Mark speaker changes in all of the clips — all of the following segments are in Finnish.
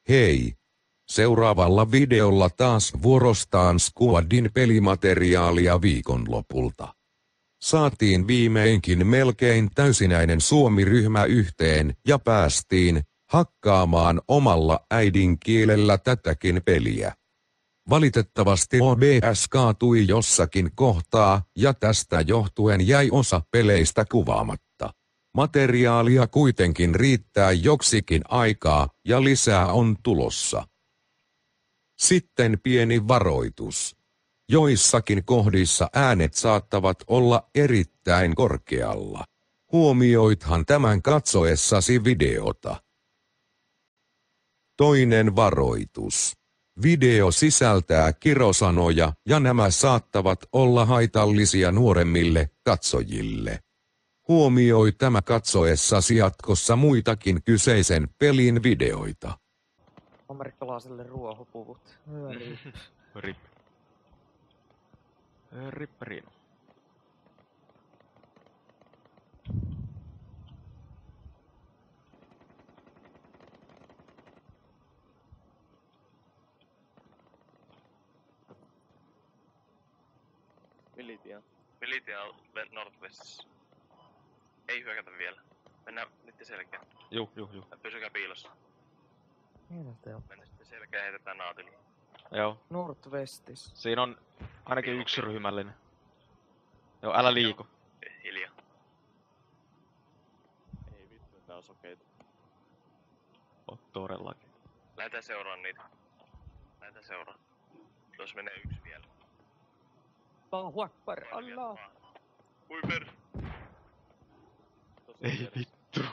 Speaker 1: Hei! Seuraavalla videolla taas vuorostaan Squadin pelimateriaalia viikonlopulta. Saatiin viimeinkin melkein täysinäinen Suomi-ryhmä yhteen ja päästiin hakkaamaan omalla äidinkielellä tätäkin peliä. Valitettavasti OBS kaatui jossakin kohtaa ja tästä johtuen jäi osa peleistä kuvaamatta. Materiaalia kuitenkin riittää joksikin aikaa ja lisää on tulossa. Sitten pieni varoitus. Joissakin kohdissa äänet saattavat olla erittäin korkealla. Huomioithan tämän katsoessasi videota. Toinen varoitus. Video sisältää kirosanoja ja nämä saattavat olla haitallisia nuoremmille katsojille. Huomioi tämä katsoessasi jatkossa muitakin kyseisen pelin videoita.
Speaker 2: Amerikkalaiselle ruohopuvut.
Speaker 3: Rip. Ripperino.
Speaker 4: Militia on Northwestissä. Ei hyökätä vielä. Mennään nyt selkeä.
Speaker 3: Juh.
Speaker 4: Pysykää piilossa. Mennään sitten selkeä ja heitetään naatille.
Speaker 3: Joo.
Speaker 2: Northwestis.
Speaker 3: Siinä on ainakin yksi ryhmällinen. Joo, älä liiku.
Speaker 4: Hiljaa.
Speaker 5: Ei vittu, tää on sokeita.
Speaker 3: Todellakin.
Speaker 4: Lähdetään seuraan niitä. Tuossa menee yksi vielä.
Speaker 2: Allahu Akbar, Allah!
Speaker 4: Huiper!
Speaker 3: Ei vittu.
Speaker 4: No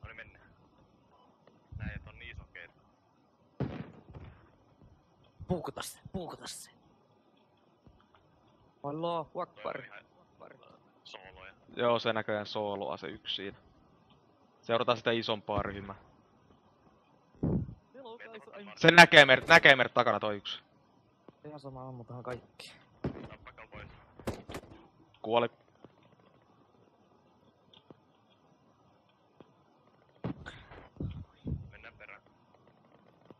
Speaker 4: niin mennään. Näet on niin sokeita.
Speaker 2: Puukuta se. Allahu Akbar.
Speaker 4: Sooloja.
Speaker 3: Joo, se näköjään sooloa se yksi siinä. Seurataan sitä isompaa ryhmää. Se näkee meidät takana toi yksi.
Speaker 2: Ihan sama, ammutaan kaikki.
Speaker 4: Tappakaa pois.
Speaker 3: Kuoli.
Speaker 4: Mennään perään.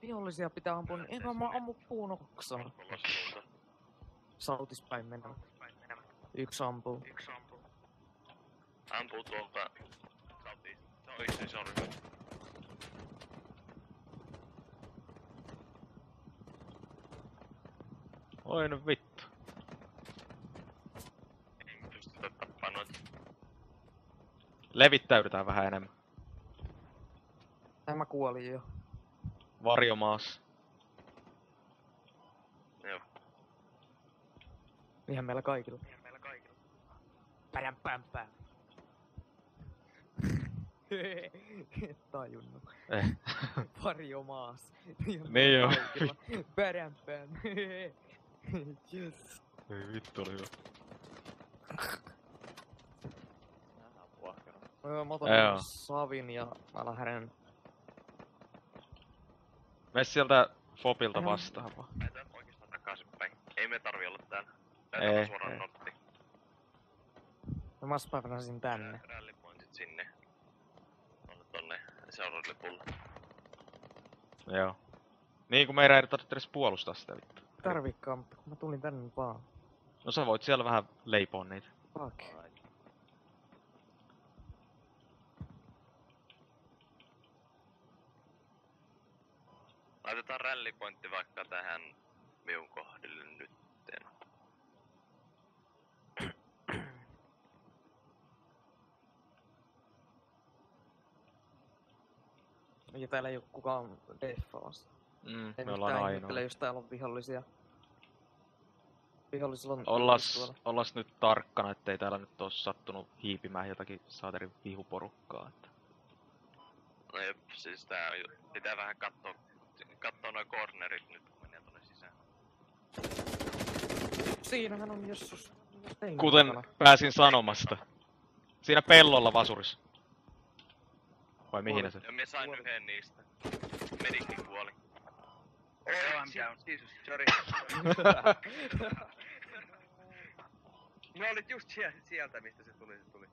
Speaker 2: Vihollisia pitää ampua, niin enkä mä ammu puun oksaa. Sautispäin menevät. Yksi ampuu.
Speaker 4: Ampuu tuolta. Sautiin. Se on yksi iso ryhmä.
Speaker 3: Oi no vittu.
Speaker 4: Ei me pystytä tappaa noita.
Speaker 3: Levittäydytään vähän enemmän.
Speaker 2: Mä kuolin jo.
Speaker 3: Varjomaassa.
Speaker 4: Joo.
Speaker 2: Ihan meillä kaikilla. Pärämpämpää. Tajunnut. Varjomaas.
Speaker 3: Niin joo.
Speaker 2: Pärämpään. Yes.
Speaker 3: Ei vittu oli hyvä.
Speaker 2: Mä otan savin ja mä lähden.
Speaker 3: Mene sieltä Fobilta vastaan vaan.
Speaker 4: Lähdetään oikeastaan takaisinpäin. Ei me tarvii olla täällä.
Speaker 3: Ei.
Speaker 4: Lähdetään suoraan norttiin.
Speaker 2: Mä spavnasin tänne.
Speaker 4: Rallypointit sinne. Tonne seuraavalle pulle.
Speaker 3: Joo. Niin kun meidän ei tarvitse edes puolustaa sitä vittu.
Speaker 2: Tarviikaan, mutta mä tulin tänne vaan.
Speaker 3: No sä voit siellä vähän leipoa niitä.
Speaker 2: Fuck.
Speaker 4: Laitetaan rallypointti vaikka tähän minun kohdille nytten.
Speaker 2: Ja täällä ei oo kukaan deffaas.
Speaker 3: Me ollaan ainoa.
Speaker 2: Jos täällä on vihollisia. Vihollisilla on...
Speaker 3: Ollas nyt tarkkana, ettei täällä nyt oo sattunut hiipimään jotakin saaterin vihuporukkaa. Että...
Speaker 4: No jep, siis tää pitää vähän kattoo noi cornerit nyt kun menee tonne sisään.
Speaker 2: Siinähän on Jessus.
Speaker 3: Kuten pääsin sanomasta. Siinä pellolla vasuris. Vai mihin se?
Speaker 4: Ja me sain yhden niistä. Medikki kuoli.
Speaker 5: Oh, I'm down. Jesus, sorry. Mä olit just sieltä, mistä se tuli.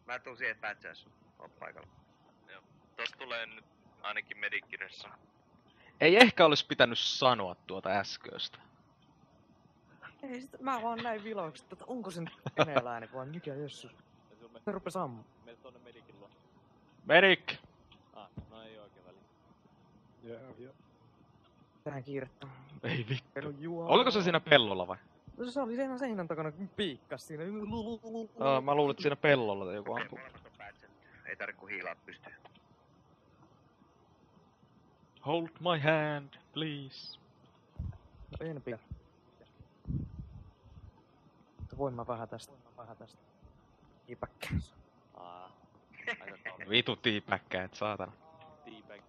Speaker 5: Mä tuun siihen patchaan sun. Oot paikalla.
Speaker 4: Joo. Tosta Tosta tulee nyt ainakin medikirjassa.
Speaker 3: Ei ehkä olisi pitänyt sanoa tuota äsköistä.
Speaker 2: Ei sit, mä vaan näin vilaukset, että onko se nyt venäläinen vai mikä jössus. Se rupes ammu.
Speaker 5: Mene tonne medikin luo.
Speaker 3: Merik!
Speaker 5: No ei oikein väliä. Joo.
Speaker 2: Tähän kiirettä.
Speaker 3: Ei vittu.
Speaker 2: Perun juo.
Speaker 3: Oliko se siinä pellolla vai?
Speaker 2: No se oli seinän takana, kun piikkas siinä.
Speaker 3: Mä luulin, että siinä pellolla joku ampuu.
Speaker 5: Ei tarvitse hiilaa pystyä.
Speaker 3: Hold my hand, please.
Speaker 2: No en pidä. Mutta voin mä vähän tästä. Ipäkkäänsä.
Speaker 5: Aika kauni.
Speaker 3: Vitu tiipäkkäät, saatana.
Speaker 5: Teabag.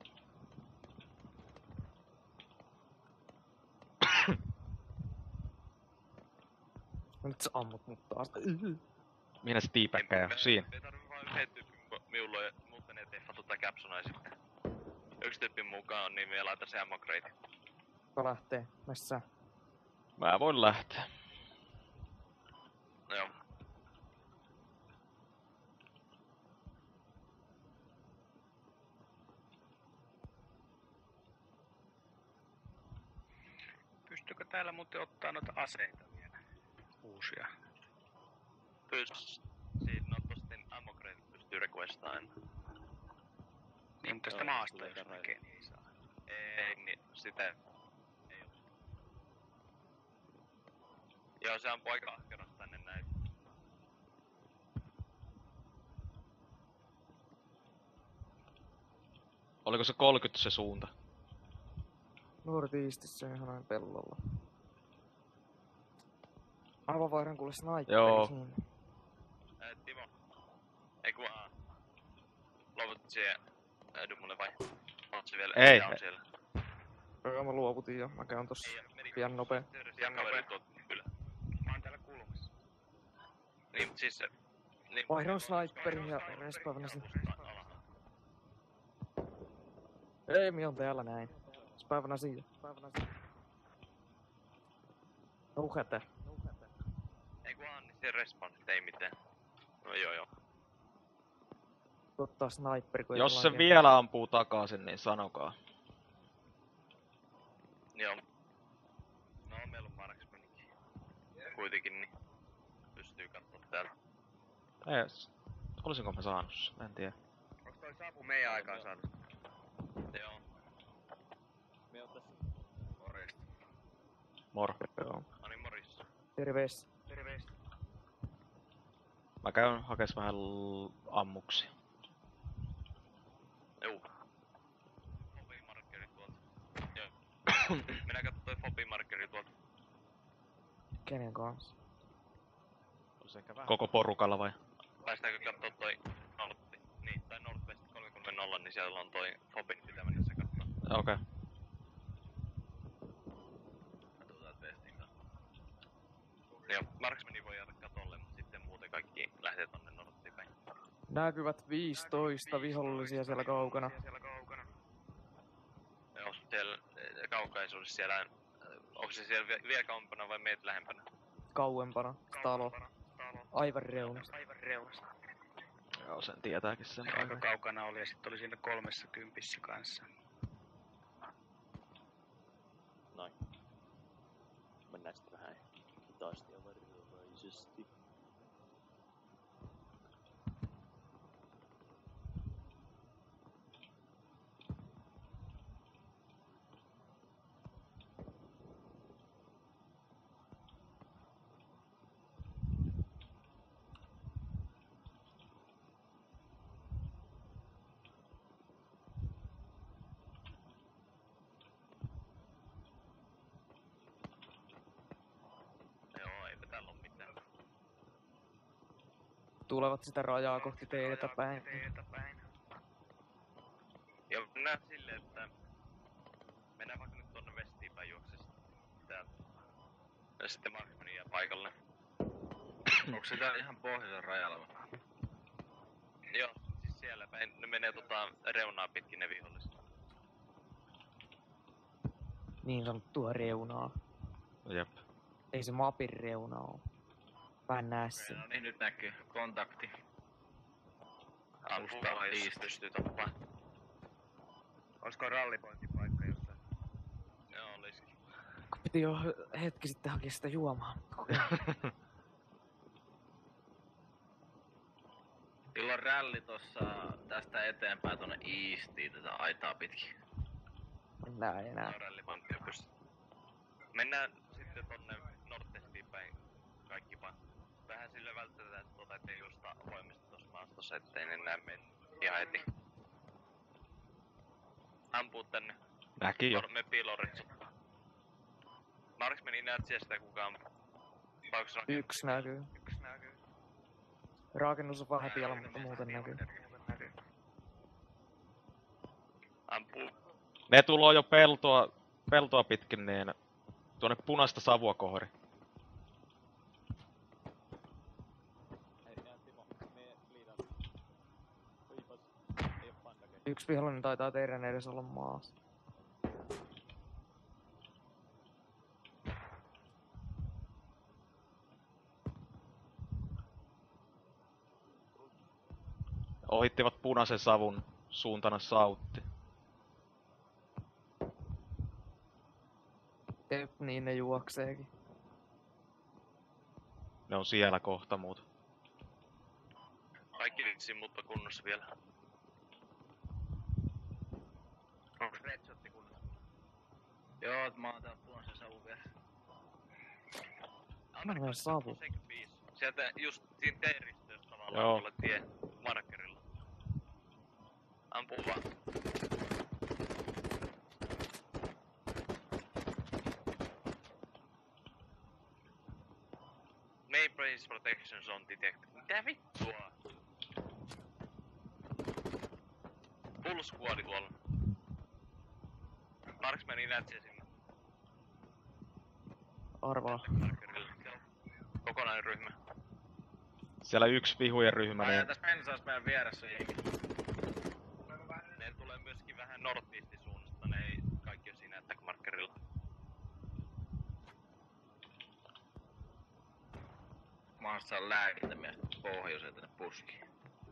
Speaker 2: No nyt sä ammut mut taas.
Speaker 3: Minä se tiipäkkä on siinä.
Speaker 4: Ei tarvi vaan yhden tyypin miulla ja muuten ne teffa Capsonea sitten. Yksi tyypin mukaan, niin me laita se ammo crate.
Speaker 2: Kuka lähtee messään?
Speaker 3: Mä voin lähteä.
Speaker 4: No joo.
Speaker 5: Pystyykö täällä muuten ottaa noita aseita vielä? Uusia.
Speaker 4: Siinä on tosta ammo crate pystyy requestaan.
Speaker 5: Niin, mutta tästä maasta jos näkee, niin ei saa.
Speaker 4: Ei, niin sitä ei oo. Joo, se ampuu aika ahkerasta ennen näitä.
Speaker 3: Oliko se 30 se suunta?
Speaker 2: Nordiistissä ihan noin pellolla. Aivan vaihdan kuule sniperi
Speaker 3: Joo.
Speaker 2: siinä.
Speaker 4: Timo. Eiku luovut siihen Dumolle vai? Oot se vielä?
Speaker 3: Ei.
Speaker 4: On siellä.
Speaker 2: Joo, mä luovutin jo. Mä käyn tossa pian nopea.
Speaker 4: Pian nopea. Kyllä.
Speaker 5: Mä oon täällä kulmassa.
Speaker 4: Niin, mut siis se... Niin,
Speaker 2: Vaihdan sniperin ja respawnasi. Ei, mi on täällä näin. Respawnasi. Uhete.
Speaker 4: Eiku niin se respawnit ei mitään. No joo.
Speaker 2: Ottaa sniperi, kun ei
Speaker 3: Jos se
Speaker 2: tuolla
Speaker 3: vielä ampuu takaisin, niin sanokaa.
Speaker 4: Joo. No meillä on marksmanikin. Kuitenkin niin. Pystyy kattoo täällä.
Speaker 3: Ees. Olisinko mä saanut sen? En tiedä.
Speaker 5: Onks toi sapu meidän aikaan saanut?
Speaker 4: Joo.
Speaker 5: Me on tässä. Morjesta.
Speaker 3: Moro.
Speaker 2: Joo.
Speaker 4: Ani morissa.
Speaker 2: Terveys.
Speaker 3: Mä käyn hakes vähän ammuksia.
Speaker 4: Juu. Fobimarkkeri tuolta. Joo. Minä katsoin fobimarkkeri tuolta.
Speaker 2: Kenen kanssa?
Speaker 5: Olisi ehkä vähän.
Speaker 3: Koko porukalla vai?
Speaker 4: Päästäänkö kattoo toi Nortti? Niin, tai Northwest 330, niin siellä on toi fobin pitäminen se kattoo.
Speaker 3: Okei.
Speaker 4: Katsotaan testin kanssa. Joo, marksmani voi jäädä katolle, mutta sitten muuten kaikki lähtee tonne Norttiin päin.
Speaker 2: Näkyvät 15 vihollisia siellä kaukana.
Speaker 4: Joo, siellä kaukaisuudessa siellä... Onko se siellä vielä kauempana vai meitä lähempänä?
Speaker 2: Kauempana. Talo. Aivan reunasta.
Speaker 3: Joo, sen tietääkin sen
Speaker 5: Aika
Speaker 3: aivan.
Speaker 5: kaukana oli ja sit oli siinä 30 kanssa.
Speaker 6: Noin. Mennään sitten vähän hitaasti ja varovaisesti.
Speaker 4: Joo, eipä täällä oo mitään.
Speaker 2: Tulevat sitä rajaa kohti teitä päin.
Speaker 4: Ja mennään silleen, että... Mennään vaikka nyt tonne vestiin päin juokse täältä. Ja sitten marksmani jää paikalle.
Speaker 5: Onko se täällä ihan pohjoisen rajalla vai?
Speaker 4: Joo, siis siellä päin. Ne menee reunaa pitkin ne viholliset.
Speaker 2: Niin sanottua reunaa.
Speaker 3: Jep.
Speaker 2: Ei se mapin reuna oo. Mä en näe sen.
Speaker 5: No niin, nyt näkyy. Kontakti.
Speaker 4: Alusta pystyy tappaa.
Speaker 5: Olisiko rallipointipaikka jossain?
Speaker 4: Joo, olisikin.
Speaker 2: Piti jo hetki sitten hakea sitä juomaa.
Speaker 7: Sillä on rälli tossa tästä eteenpäin tonne Eastiin tätä aitaa pitkin.
Speaker 2: Mennään enää.
Speaker 4: Rallipointia pystyy. Mennään sitten tonne Northwestiin päin kaikki vaan. Vähän sille vältetään tuota, ettei juosta avoimesti tossa maastossa, ettei ne näe meitä ihan heti. Ampuu tänne.
Speaker 3: Näki jo.
Speaker 4: Me piiloritsu. Marksmeni näet siellä sitä kukaan.
Speaker 2: Yksi näkyy. Rakennus on vähän piellä, mutta muuten näkyy.
Speaker 4: Ampuu.
Speaker 3: Ne tuloo jo peltoa pitkin niin tuonne punaista savua kohri.
Speaker 2: Yksi vihollinen taitaa teidän edes olla maassa.
Speaker 3: Ohittivat punaisen savun suuntana sautti.
Speaker 2: Jep, niin ne juokseekin.
Speaker 3: Ne on siellä kohta muut.
Speaker 4: Kaikki vitsiin, mutta kunnossa vielä.
Speaker 5: Onks red shotti kunnossa?
Speaker 7: Joo, mä oon täällä punaisen savun vielä.
Speaker 2: Punainen savu.
Speaker 4: 75. Sieltä just siinä T-risteys tavallaan
Speaker 3: Joo.
Speaker 4: tuolla tie markkerilla. Ampuu vaan. Main base protection zone detected. Mitä vittua? Full squadi tuolla. Marksmeni näet siellä sinne.
Speaker 2: Arvaa.
Speaker 4: Markkerilla. Siellä on kokonainen ryhmä.
Speaker 3: Siellä yksi vihujen ryhmä,
Speaker 7: Mä
Speaker 3: niin
Speaker 7: ajan tässä pensaas meidän vieressä jengi.
Speaker 4: Ne tulee myöskin vähän northeastin suunnasta, ne ei kaikki ole siinä attack-markkerilla.
Speaker 7: Mä saan lääkintämies pohjoiseen tänne puskiin.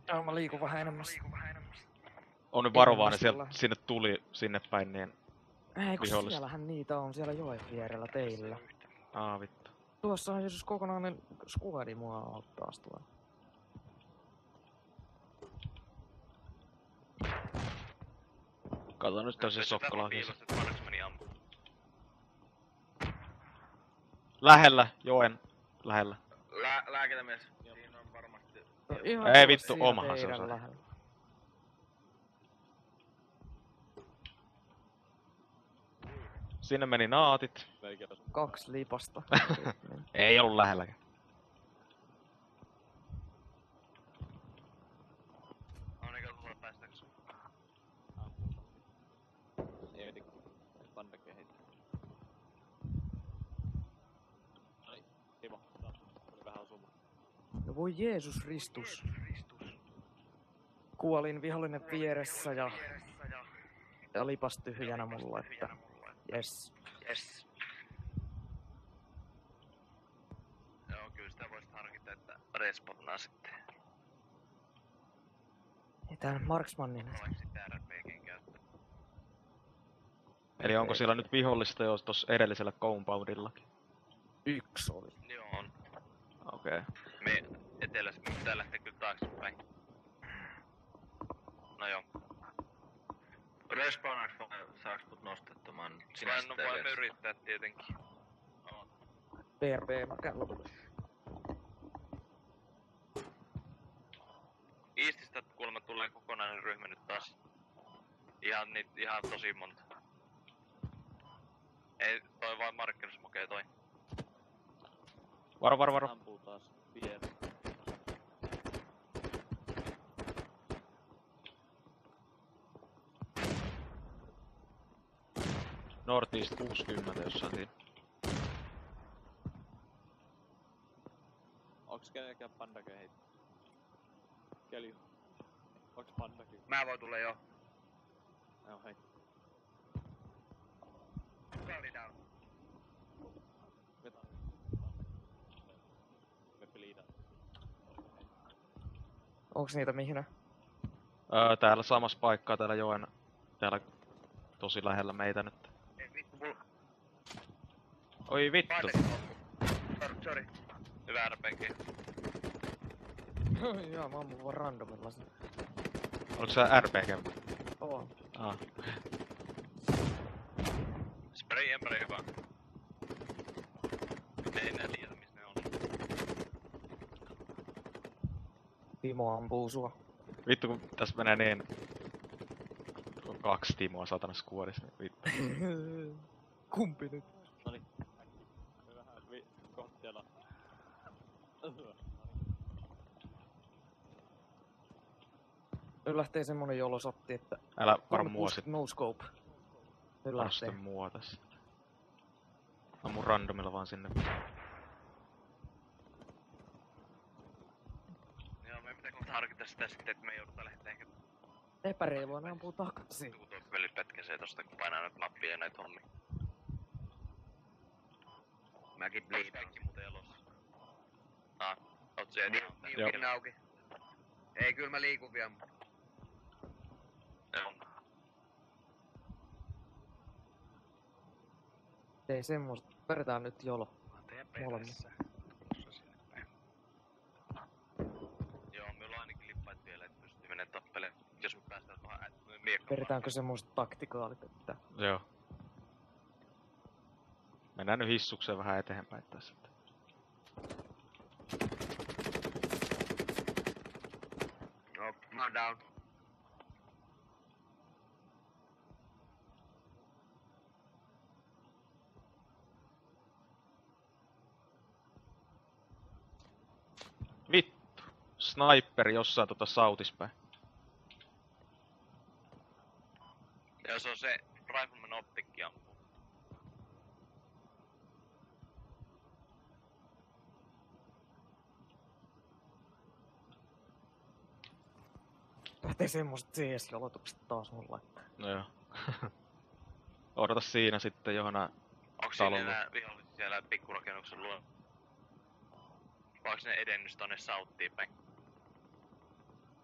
Speaker 2: Joo, mä liikun vähän enemmän.
Speaker 3: on nyt varovainen,
Speaker 2: Ilmastolla.
Speaker 3: sinne tuli sinne päin niin
Speaker 2: Ei kun
Speaker 3: vihollista.
Speaker 2: siellähän niitä on, siellä joen vierellä teillä.
Speaker 3: Vittu.
Speaker 2: Tuossa on joskus kokonainen skuadi mua auttaa tuolla.
Speaker 3: Kato nyt se Sokkola.
Speaker 4: Marksmeni ampuu.
Speaker 3: Lähellä, joen lähellä.
Speaker 7: Lääkintämies. Siinä on varmasti...
Speaker 2: No, ihan
Speaker 3: Ei
Speaker 2: tuossa
Speaker 3: vittu,
Speaker 2: siinä
Speaker 3: omahan se
Speaker 2: teidän
Speaker 3: on.
Speaker 2: lähellä.
Speaker 3: Sinne meni naatit.
Speaker 2: 2 lipasta.
Speaker 3: Ei ollut lähelläkään.
Speaker 4: No niin, katsotaan päästäänkö.
Speaker 2: No voi Jeesus Ristus. Kuolin vihollinen vieressä ja lipas tyhjänä mulla, että jes.
Speaker 4: Joo, kyllä sitä voisit harkita, että respawnaa sitten.
Speaker 2: Ei tää Marksmannin.
Speaker 4: Oleeko sitten RPGin käyttö?
Speaker 3: Eli onko siellä nyt vihollista jo tossa edellisellä compoundillakin?
Speaker 2: Yksi oli.
Speaker 4: Joo, on.
Speaker 3: Okei.
Speaker 4: Me etelässä pitää lähteä kyllä taaksepäin. No joo.
Speaker 7: Respawnaanko vai saaks mut nostettua? Mä oon sinä
Speaker 4: No voimme yrittää tietenkin.
Speaker 2: PRP, mä käyn.
Speaker 4: Eastistä kuulemma tulee kokonainen ryhmä nyt taas. Ihan tosi monta. Ei, toi vaan markkerismokee toi.
Speaker 3: Varo.
Speaker 6: Ampuu taas vieressä.
Speaker 3: Northeast 60 jossain siinä.
Speaker 6: Onks kenenkään pandake heitti? Kelju. Onks pandake?
Speaker 5: Mä voin tulla jo.
Speaker 6: Joo, hei.
Speaker 5: Rally down.
Speaker 6: Vetä. Pandake. Me peliidään.
Speaker 2: Onks niitä mihinä?
Speaker 3: Täällä samassa paikkaa täällä joen. Täällä tosi lähellä meitä nyt.
Speaker 4: Ei vittu, mulla
Speaker 3: Oi vittu.
Speaker 4: Sorry. Hyvä RPG.
Speaker 2: Joo, mä ammun vaan randomilla sen.
Speaker 3: Oliko sä RPG?
Speaker 2: Oo.
Speaker 3: Ah.
Speaker 4: Spray Emperor hyvä. Ei enää tiedä missä ne on.
Speaker 2: Timo ampuu sua.
Speaker 3: Vittu kun tässä menee niin... On 2 Timoa satana skuodissa, niin vittu.
Speaker 2: Kumpi nyt?
Speaker 6: Noniin. Me vähän kohta siellä.
Speaker 2: Nyt lähtee semmonen jolosotti, että...
Speaker 3: Älä varo mua sit.
Speaker 2: No scope. Nyt
Speaker 3: Varo sitten
Speaker 2: lähtee.
Speaker 3: mua tässä. Ammu randomilla vaan sinne.
Speaker 4: Joo, meidän pitää kohta harkita sitä sitten, että me joudutaan lähteä ehkä
Speaker 2: Epäreilua, ne ampuu takaisin.
Speaker 4: kun tuo peli pätkäsee tosta, kun painaa näitä nappia ja näitä hommia. Mäkin bleedaan. Kaikki muuten elossa. Oot siellä ihan
Speaker 3: Joo.
Speaker 4: auki. Ei, kyllä mä liikun vielä. Joo.
Speaker 2: Ei semmoista. Vedetään nyt jolo. Molemmat.
Speaker 4: Joo, meillä on ainakin lippait vielä, että pystyy menemään tappelemaan. Jos me päästään tuohon miekkaan.
Speaker 2: Vedetäänkö semmoiset taktikaalit, että...
Speaker 3: Joo. Mennään nyt hissukseen vähän eteenpäin tässä.
Speaker 4: No, mä oon down.
Speaker 3: Vittu. Sniperi jossain sautispäin.
Speaker 4: Joo, se on se Rifleman optikki ampuu.
Speaker 2: Lähtee semmoset CS-jolotukset taas mulla.
Speaker 3: No joo. Odota siinä sitten johona
Speaker 4: Onks siinä
Speaker 3: talolla.
Speaker 4: enää vihollisia siellä pikkurakennuksen luo? Vai onks ne edennyt tonne Southiin päin?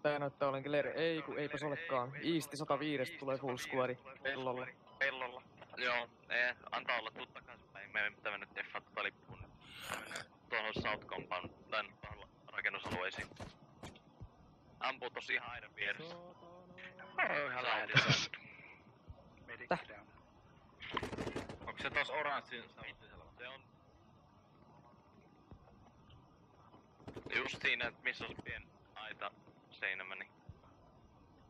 Speaker 2: Tää näyttää olenkin leiri. Ei kun eipä se olekaan. Easti 105 tulee full squadi. Pellolla.
Speaker 4: Pellolla. Joo, ei, antaa olla, tuu takaisinpäin. Me ei pitää mennä deffaa tota lippuun. Tuohon South Compound, tai tuohon rakennusalueisiin. Ampuu tosi ihan aina vieressä.
Speaker 5: Ihan lähellä.
Speaker 2: Täh?
Speaker 7: Onko se tos oranssin savuttisella?
Speaker 4: Se on... Just siinä, että missä olisi pien aita seinämä, niin...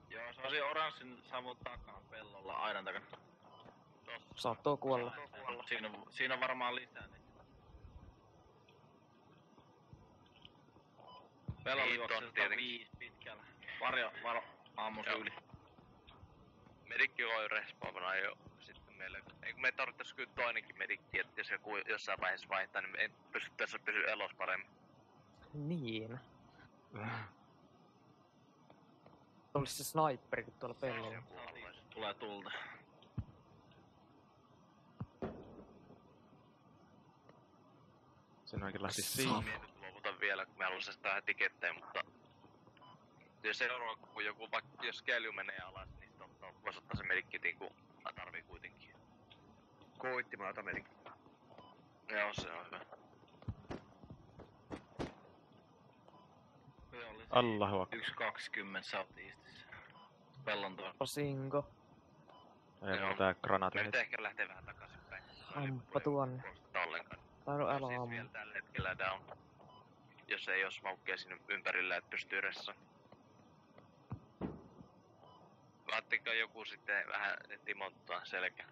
Speaker 7: Joo, se on siinä oranssin savun takana pellolla, aidan takana.
Speaker 2: Saattoo kuolla.
Speaker 7: Siinä on varmaan lisää, niin... Pellolla
Speaker 4: Niin,
Speaker 7: juoksee
Speaker 4: on tietenkin.
Speaker 7: 105 pitkällä. Varo aamu
Speaker 4: Joo.
Speaker 7: yli.
Speaker 4: Medikki voi respawnaa jo sitten meille. Ei kun me tarvittais kyllä toinenkin medikki, että jos joku jossain vaiheessa vaihtaa, niin me ei pystyttäis pysyä elossa paremmin.
Speaker 2: Niin. Olis se sniperikin tuolla pellolla.
Speaker 7: Tulee tulta.
Speaker 3: Siinä onkin lähti siinä.
Speaker 4: Mie nyt luovutan vielä, kun me haluaisin sitä vähän tikettejä, mutta... Jos seuraava, kun joku vaikka jos kelju menee alas, niin sitten voisi ottaa se medikkitin, kun mä tarvii kuitenkin. Kuitti, mä otan medikki. Joo, se on hyvä.
Speaker 3: Allahu akbar.
Speaker 7: 1.20 South Eastissä. Pellon tuolla.
Speaker 2: Pasinko.
Speaker 3: Ei
Speaker 4: Joo.
Speaker 3: mulla tää granaatti
Speaker 4: Me
Speaker 3: heti.
Speaker 4: nyt ehkä lähtee vähän takaisinpäin.
Speaker 2: Amppa tuonne.
Speaker 4: Ollenkaan.
Speaker 2: Tai no älä
Speaker 4: Siis
Speaker 2: ammu.
Speaker 4: vielä tällä hetkellä down. Jos ei oo smoukkeja sinne ympärillä, et pystyy ressaan. Vaattikaa joku sitten vähän timottaa selkä.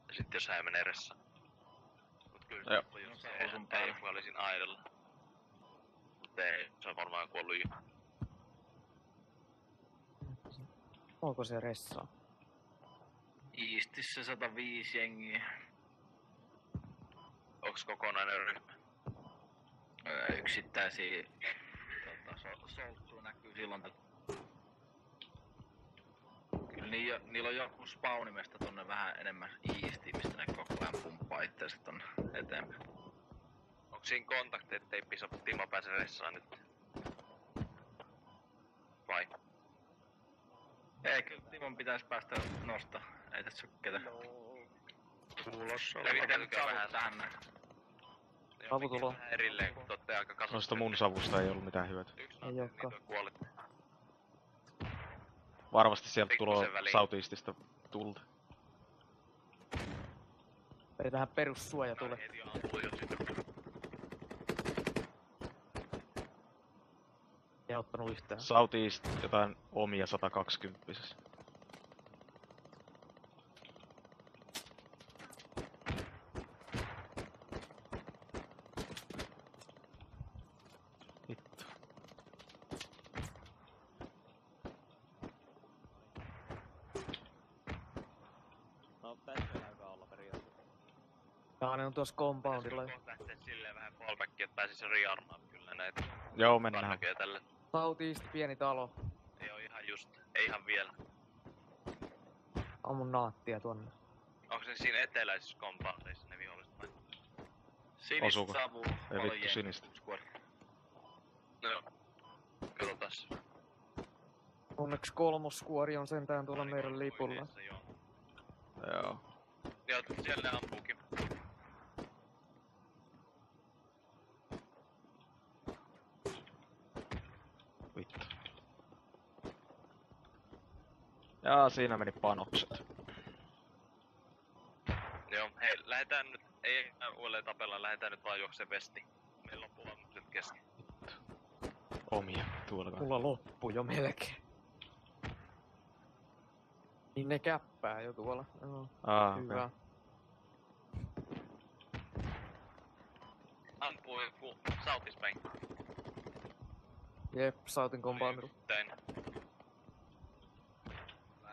Speaker 4: Ja sitten jos hän menee ressaan. Mut kyllä
Speaker 3: Joo.
Speaker 4: se on just se, että ei joku olisin aidalla. Mut ei, se on varmaan kuollut jo.
Speaker 2: Onko se ressaa?
Speaker 7: Eastissä 105 jengiä.
Speaker 4: Onks kokonainen ryhmä?
Speaker 7: Yksittäisiä solttua näkyy silloin. Kyllä niillä on joku spawnimesta tonne vähän enemmän Eastiin, mistä ne koko ajan pumppaa itseänsä tonne eteenpäin.
Speaker 4: Onks siinä kontakti, ettei Timo pääse ressaan nyt? Vai?
Speaker 7: Ei, kyllä Timon pitäis päästä nostaa. Ei tässä oo ketä.
Speaker 5: Kuulossa
Speaker 4: Levittäytykää vähän
Speaker 7: tähän näin.
Speaker 2: Savu tulo.
Speaker 4: Vähän erilleen, kun te ootte aika kasassa.
Speaker 3: Noista mun savusta ei ollut mitään hyötyä.
Speaker 4: Yksi
Speaker 2: Ei
Speaker 4: naatti,
Speaker 2: ookaan.
Speaker 4: niitä kuolitte.
Speaker 3: Varmasti sieltä
Speaker 4: Pikkusen
Speaker 3: tulee
Speaker 4: väliin.
Speaker 3: Southeastista tulta.
Speaker 2: Ei tähän perussuoja tule.
Speaker 4: Heti ampuu jo sitten.
Speaker 2: Ei ottanut yhtään.
Speaker 3: Southeast jotain omia 120. Vittu.
Speaker 6: No tässä alkaa olla periaatteessa.
Speaker 2: Jaa, ne on tuossa compoundilla.
Speaker 4: Kohta lähtee silleen vähän fallbackia, että pääsis rearmaa kyllä näitä.
Speaker 3: Joo, mennään.
Speaker 4: Kannakee tälle.
Speaker 2: Southeast, pieni talo.
Speaker 4: Ei oo ihan just, ei ihan vielä.
Speaker 2: Ammun naattia tuonne.
Speaker 4: Onko se siinä eteläisissä compoundeissa ne viholliset vai?
Speaker 3: Osuuko?
Speaker 7: Sinistä savu.
Speaker 3: Ei vittu sinistä.
Speaker 4: No joo. Katsotaas.
Speaker 2: Onneksi kolmosskuori on sentään tuolla meidän lipulla.
Speaker 4: Joo.
Speaker 3: Joo.
Speaker 4: Joo, siellä ne ampuukin.
Speaker 3: Vittu. Jaa, siinä meni panokset.
Speaker 4: Joo, hei, lähetään nyt, ei uudelleen tapella, lähetään nyt vaan juokseen vesti. Meillä loppuu vaan nyt kesken.
Speaker 3: Omia tuolla kai.
Speaker 2: Mulla loppu jo melkein. Niin ne käppää jo tuolla. Joo, hyvä.
Speaker 3: Okay.
Speaker 4: Ampuu joku sautispäin.
Speaker 2: Jep, Southin compoundilla.
Speaker 4: Tein.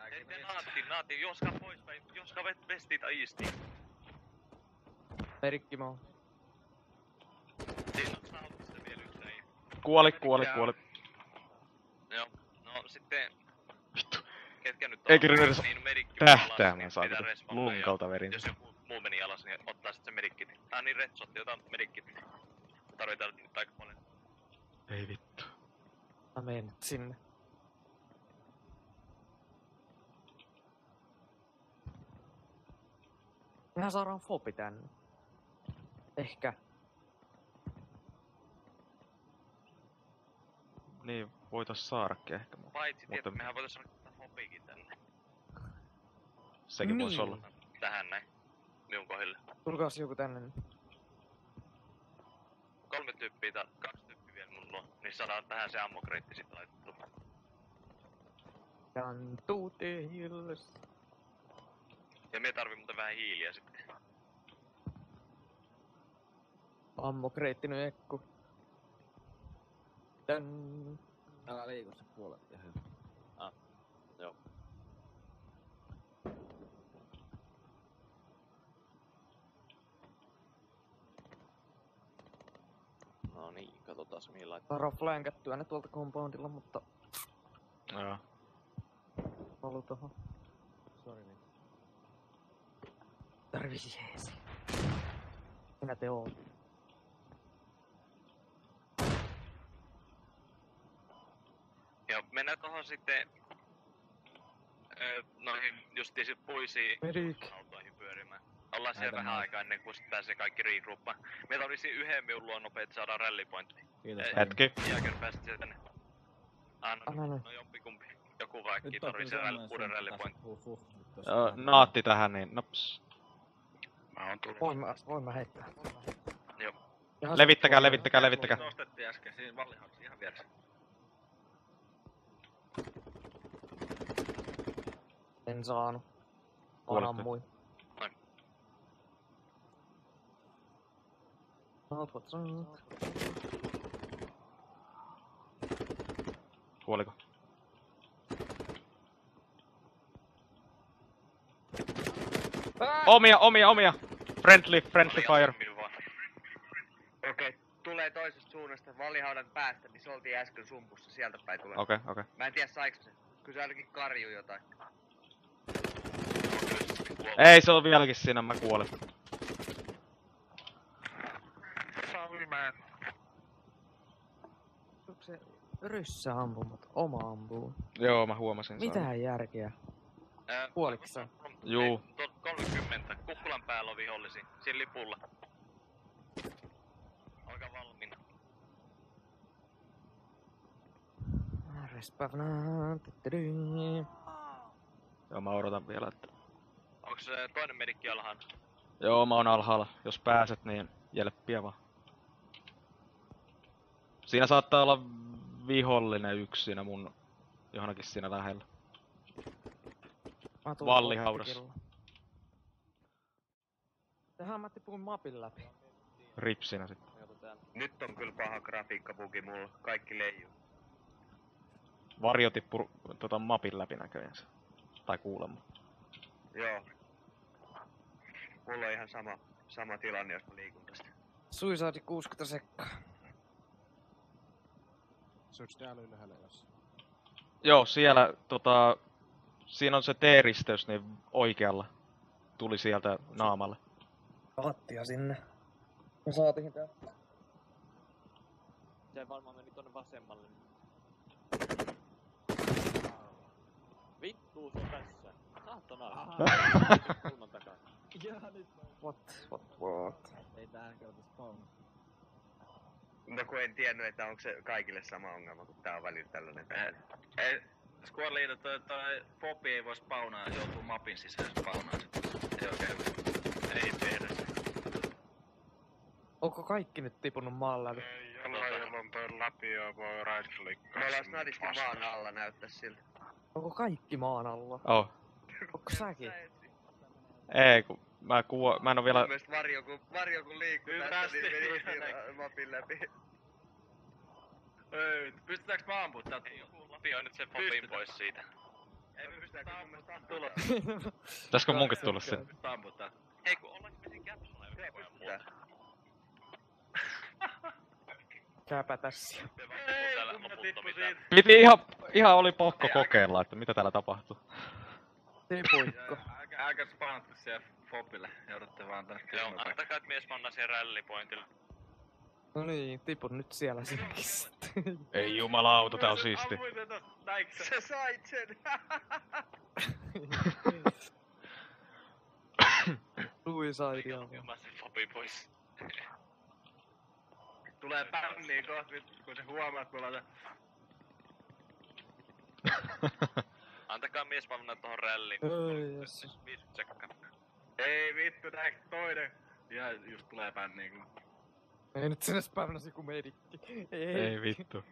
Speaker 4: Hei, naatti, joskaa poispäin, joskaa vestiin tai iistiin.
Speaker 2: Merikki mä oon.
Speaker 4: Siinä on sautista vielä yksi ei.
Speaker 3: Kuoli.
Speaker 4: Joo, no sitten...
Speaker 3: Vittu.
Speaker 4: Ketkä nyt
Speaker 3: Ei kerinyt edes
Speaker 4: niin medikki
Speaker 3: tähtäämään
Speaker 4: pitää
Speaker 3: saakka.
Speaker 4: respawnia ja
Speaker 3: Lunkalta verin.
Speaker 4: jos joku muu meni alas, niin ottaa sit se medikkit. Niin redshot, otan medikkit. Tarvitaan nyt aika paljon.
Speaker 3: Ei vittu.
Speaker 2: Mä menen nyt sinne. Mehän saadaan fobi tänne. Ehkä.
Speaker 3: Niin, voitais saadakin ehkä.
Speaker 4: Paitsi,
Speaker 3: Mutta-
Speaker 4: mehän voitais ottaa hopiikin tänne.
Speaker 3: Sekin vois
Speaker 2: Niin.
Speaker 3: olla.
Speaker 4: Tähän näin. Minun kohdille.
Speaker 2: Tulkaas joku tänne nyt.
Speaker 4: 3 tyyppiä, 2 tyyppiä vielä mun luo. Niin saadaan tähän se ammokreitti sit laitettu.
Speaker 2: Jantuu tehilles.
Speaker 4: Ja me tarvii muuten vähän hiiliä sitten.
Speaker 2: Ammokreittinen ekku. Tän.
Speaker 6: Älä liiku se puolet. Joo. No niin, katsotaas mihin laittaa.
Speaker 2: Saadaan flankättyä ne tuolta compoundilla, mutta
Speaker 3: Joo.
Speaker 2: halu tohon.
Speaker 6: Sori niin.
Speaker 2: Tarvisi jeesi. Minä te oot.
Speaker 4: Joo, mennään tohon sitten... noihin justiinsi puisiin
Speaker 2: Medik.
Speaker 4: autoihin pyörimään. Ollaan siellä
Speaker 6: Näitä
Speaker 4: vähän
Speaker 6: mä-
Speaker 4: aikaa ennen kuin sit pääsee kaikki regroupaan. Me tarvitsisi yhden minun luon nopea, että saadaan rallypointti.
Speaker 6: Kiitos.
Speaker 3: Hetki.
Speaker 4: Jälkeen päästä sieltä tänne.
Speaker 2: Anna nyt.
Speaker 4: No jompikumpi. Joku kaikki tarvitsee uuden rallypointti.
Speaker 3: Joo, naatti tähän niin, naps.
Speaker 5: Mä oon tullut.
Speaker 2: Voin mä heittää.
Speaker 4: Joo.
Speaker 2: Jaha,
Speaker 3: Levittäkää.
Speaker 7: Nostettiin äsken siinä Vallihaudessa ihan vieressä.
Speaker 2: En saanut. Vaan
Speaker 3: Kuolitte.
Speaker 2: ammuin.
Speaker 4: Noin.
Speaker 2: Saat.
Speaker 3: Kuoliko? Omia! Friendly fire.
Speaker 8: Okei, tulee toisesta suunnasta Vallihaudan päästä, niin se oltiin äsken sumpussa, sieltä päin tulee.
Speaker 3: Okei.
Speaker 8: Mä en tiedä saiks se. Kyllä se ainakin karjuu jotain.
Speaker 3: Ei, se on vieläkin siinä, mä kuolin.
Speaker 5: Sallimäen.
Speaker 2: Onko se ryssä ampumat? Oma ampuu.
Speaker 3: Joo, mä huomasin.
Speaker 2: Mitään järkeä. Puolikseen.
Speaker 3: Juu.
Speaker 4: 30. Kukkulan päällä on vihollisi. Siinä lipulla. Olkaa valmiina.
Speaker 2: Respawnaa.
Speaker 3: Joo, mä odotan vielä, että...
Speaker 4: Onks se toinen medikki alhaalla?
Speaker 3: Joo, mä oon alhaalla. Jos pääset, niin jelppiä vaan. Siinä saattaa olla vihollinen yksi siinä mun... Johonkin siinä lähellä. Vallihaudas.
Speaker 2: Tehän Matti puhun mapin läpi.
Speaker 3: Ripsinä sit.
Speaker 8: Nyt on kyllä paha grafiikkabugi mulla. Kaikki leijuu.
Speaker 3: Varjo tippu mapin läpi näköjänsä. Tai kuulemma.
Speaker 8: Joo. Mulla on ihan sama tilanne, jos mä liikun tästä.
Speaker 2: Suicide 60 sekkaa.
Speaker 6: Syks täällä ylhäällä jos?
Speaker 3: Joo, siellä siinä on se T-risteys niin oikealla. Tuli sieltä naamalle.
Speaker 2: Kattia sinne. Me saatiin tää.
Speaker 6: Se varmaan meni tonne vasemmalle. Vittuu se on tässä. Saatana. Kulman takaa. Jaa nyt.
Speaker 2: What?
Speaker 6: Ei tähän kautta spawn.
Speaker 8: No kun en tiennyt, että onko se kaikille sama ongelma, kun tää on välillä tällainen peli.
Speaker 7: Ei, Squad Leader, toi Fobi ei voi spawnaa, joutuu mapin sisään spawnaan. Ei oikein hyvä. Ei tehdä se.
Speaker 2: Onko kaikki nyt tipunut maan läpi?
Speaker 5: Jollain on toi läpi ja voi right clickaa.
Speaker 8: Me ollaan snadisti maan alla, näyttäis siltä.
Speaker 2: Onko kaikki maan alla?
Speaker 3: Oh.
Speaker 2: Onko säkin?
Speaker 3: Ei, kun mä en oo vielä...
Speaker 8: Mun mielestä varjo kun liikkuu tästä, niin meni siinä mapin läpi.
Speaker 7: Ei, pystytäänkö mä ampua täältä?
Speaker 4: Lapioin nyt sen Fobin pois siitä.
Speaker 8: Ei me pystytäänkö mun mielestä ampua.
Speaker 3: Pitäisikö munkin tulla sinne?
Speaker 7: Pystytään ampua täältä.
Speaker 4: Hei kun ollaanko me siinä capsule yhden pojan muuta?
Speaker 2: Käypä tässä.
Speaker 4: Se vaan tippuu täällä loputtomiin täällä.
Speaker 3: Piti ihan oli pakko kokeilla, että mitä täällä tapahtuu.
Speaker 2: Tipuikko.
Speaker 7: Älkää spawnatko siellä Fobille, joudutte vaan tänne
Speaker 4: Joo,
Speaker 7: kysymään.
Speaker 4: antakaa et mies mannaa siihen rallypointille.
Speaker 2: No niin, tipun nyt siellä sinnekin sitten.
Speaker 3: Ei jumalauta, tää on siisti.
Speaker 7: Ammuin sen tosta, näinkö sä?
Speaker 8: Sä sait sen!
Speaker 2: Suicide on.
Speaker 4: Mä sen Fobin pois.
Speaker 7: Tulee bänniin kohta, kun se huomaa, että mulla on
Speaker 4: Antakaa mies mannaa tohon ralliin.
Speaker 2: Oi jessus.
Speaker 4: 50 sekkaa.
Speaker 7: ei vittu, näinkö toinen? Ihan just tulee bänniin kun...
Speaker 2: Ei nyt sinne spännäsi ku medikki.
Speaker 3: Ei vittu.